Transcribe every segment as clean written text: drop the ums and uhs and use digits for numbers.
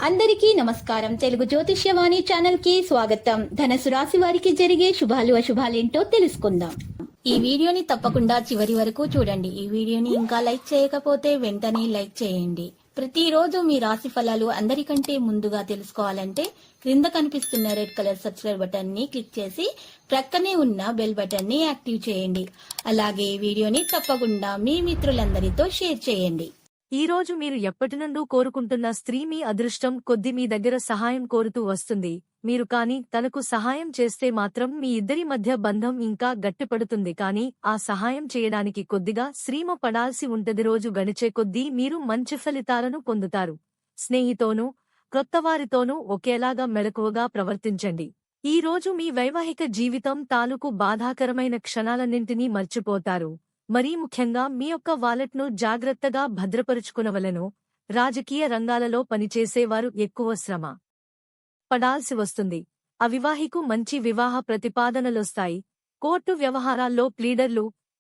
అందరికీ నమస్కారం. తెలుగు జ్యోతిష్యవాణి ఛానల్ కి స్వాగతం. ధనుసు రాశి వారికి జరిగే శుభాలు అశుభాలేంటో తెలుసుకుందాం. ఈ వీడియోని తప్పకుండా చివరి వరకు చూడండి. ఈ వీడియోని ఇంకా లైక్ చేయకపోతే వెంటనే లైక్ చేయండి. ప్రతిరోజు మీ రాశి ఫలాలు అందరికంటే ముందుగా తెలుసుకోవాలంటే క్రింద కనిపిస్తున్న రెడ్ కలర్ సబ్స్క్రైబ్ బటన్ ని క్లిక్ చేసి ప్రక్కనే ఉన్న బెల్ బటన్ ని యాక్టివ్ చేయండి. అలాగే ఈ వీడియోని తప్పకుండా మీ మిత్రులందరితో షేర్ చేయండి. ఈ రోజు మీరు ఎప్పటినుండూ కోరుకుంటున్న స్త్రీ మీ అదృష్టం కొద్ది మీ దగ్గర సహాయం కోరుతూ వస్తుంది. మీరు కాని తనకు సహాయం చేస్తే మాత్రం మీ ఇద్దరి మధ్య బంధం ఇంకా గట్టిపడుతుంది. కానీ ఆ సహాయం చేయడానికి కొద్దిగా శ్రమ పడాల్సి ఉంటది. రోజు గడిచే కొద్దీ మీరు మంచి ఫలితాలను పొందుతారు. స్నేహితోనూ క్రొత్తవారితోనూ ఒకేలాగా మెలకువగా ప్రవర్తించండి. ఈ రోజు మీ వైవాహిక జీవితం తాలూకు బాధాకరమైన క్షణాలన్నింటినీ మర్చిపోతారు. మరీ ముఖ్యంగా మీ యొక్క వాలెట్ను జాగ్రత్తగా భద్రపరుచుకునవలెను. రాజకీయ రంగాలలో పనిచేసేవారు ఎక్కువ శ్రమ పడాల్సి వస్తుంది. అవివాహికు మంచి వివాహ ప్రతిపాదనలొస్తాయి. కోర్టు వ్యవహారాల్లో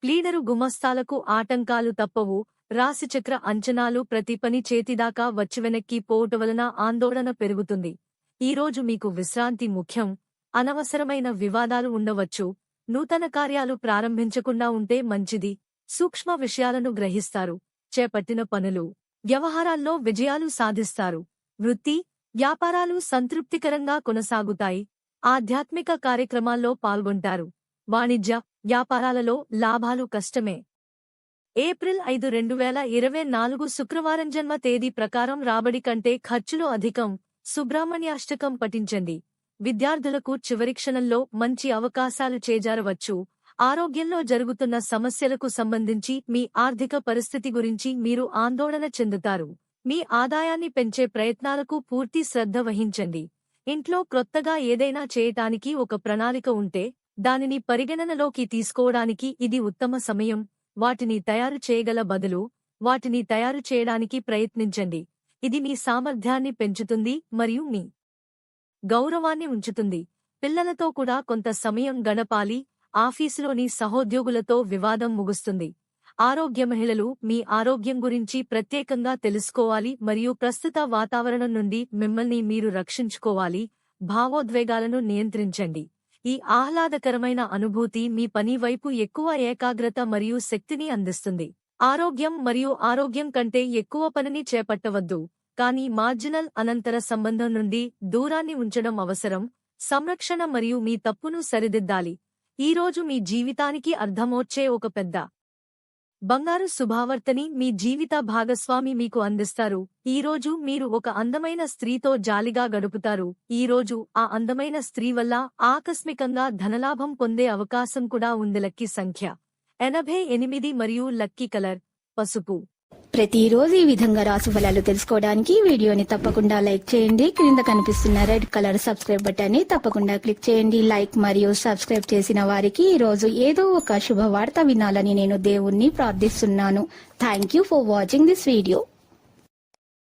ప్లీడరు గుమస్తాలకు ఆటంకాలు తప్పవు. రాశిచక్ర అంచనాలు ప్రతి పని చేతిదాకా వచ్చివెనక్కి పోవట వలన ఆందోళన పెరుగుతుంది. ఈరోజు మీకు విశ్రాంతి ముఖ్యం. అనవసరమైన వివాదాలు ఉండవచ్చు. నూతన కార్యాలు ప్రారంభించకుండా ఉంటే మంచిది. సూక్ష్మ విషయాలను గ్రహిస్తారు. చేపట్టిన పనులు వ్యవహారాల్లో విజయాలు సాధిస్తారు. వృత్తి వ్యాపారాలు సంతృప్తికరంగా కొనసాగుతాయి. ఆధ్యాత్మిక కార్యక్రమాల్లో పాల్గొంటారు. వాణిజ్య వ్యాపారాలలో లాభాలు కష్టమే. ఏప్రిల్ 5, 2024 శుక్రవారం జన్మ తేదీ ప్రకారం రాబడి కంటే ఖర్చులు అధికం. సుబ్రహ్మణ్యాష్టకం పఠించండి. విద్యార్థులకు చివరి క్షణంలో మంచి అవకాశాలు చేజారవచ్చు. ఆరోగ్యంలో జరుగుతున్న సమస్యలకు సంబంధించి మీ ఆర్థిక పరిస్థితి గురించి మీరు ఆందోళన చెందుతారు. మీ ఆదాయాన్ని పెంచే ప్రయత్నాలకు పూర్తి శ్రద్ధ వహించండి. ఇంట్లో క్రొత్తగా ఏదైనా చేయటానికి ఒక ప్రణాళిక ఉంటే దానిని పరిగణనలోకి తీసుకోవడానికి ఇది ఉత్తమ సమయం. వాటిని తయారు చేయగల బదులు వాటిని తయారు చేయడానికి ప్రయత్నించండి. ఇది మీ సామర్థ్యాన్ని పెంచుతుంది మరియు మీ గౌరవాన్ని ఉంచుతుంది. పిల్లలతో కూడా కొంత సమయం గడపాలి. ఆఫీసులోని సహోద్యోగులతో వివాదం ముగుస్తుంది. మహిళలు మీ ఆరోగ్యం గురించి ప్రత్యేకంగా తెలుసుకోవాలి మరియు ప్రస్తుత వాతావరణం నుండి మిమ్మల్ని మీరు రక్షించుకోవాలి. భావోద్వేగాలను నియంత్రించండి. ఈ ఆహ్లాదకరమైన అనుభూతి మీ పని వైపు ఎక్కువ ఏకాగ్రత మరియు శక్తిని అందిస్తుంది. ఆరోగ్యం కంటే ఎక్కువ పనిని చేపట్టవద్దు. కానీ మార్జినల్ అనంతర సంబంధం నుండి దూరాన్ని ఉంచడం అవసరం. సంరక్షణ మరియు మీ తప్పును సరిదిద్దాలి. ఈరోజు మీ జీవితానికి అర్థమొచ్చే ఒక పెద్ద బంగారు శుభావర్తని మీ జీవిత భాగస్వామి మీకు అందిస్తారు. ఈరోజు మీరు ఒక అందమైన స్త్రీతో జాలిగా గడుపుతారు. ఈరోజు ఆ అందమైన స్త్రీ వల్ల ఆకస్మికంగా ధనలాభం పొందే అవకాశం కూడా ఉంది. లక్కీ సంఖ్య 88 మరియు లక్కీ కలర్ పసుపు. ప్రతిరోజు ఈ విధంగా రాశి ఫలాలు తెలుసుకోవడానికి వీడియోని తప్పకుండా లైక్ చేయండి. క్రింద కనిపిస్తున్న రెడ్ కలర్ సబ్స్క్రైబ్ బటన్ ని తప్పకుండా క్లిక్ చేయండి. లైక్ మరియు సబ్స్క్రైబ్ చేసిన వారికి ఈ రోజు ఏదో ఒక శుభవార్త వినాలని నేను దేవుణ్ణి ప్రార్థిస్తున్నాను. Thank you for watching this video.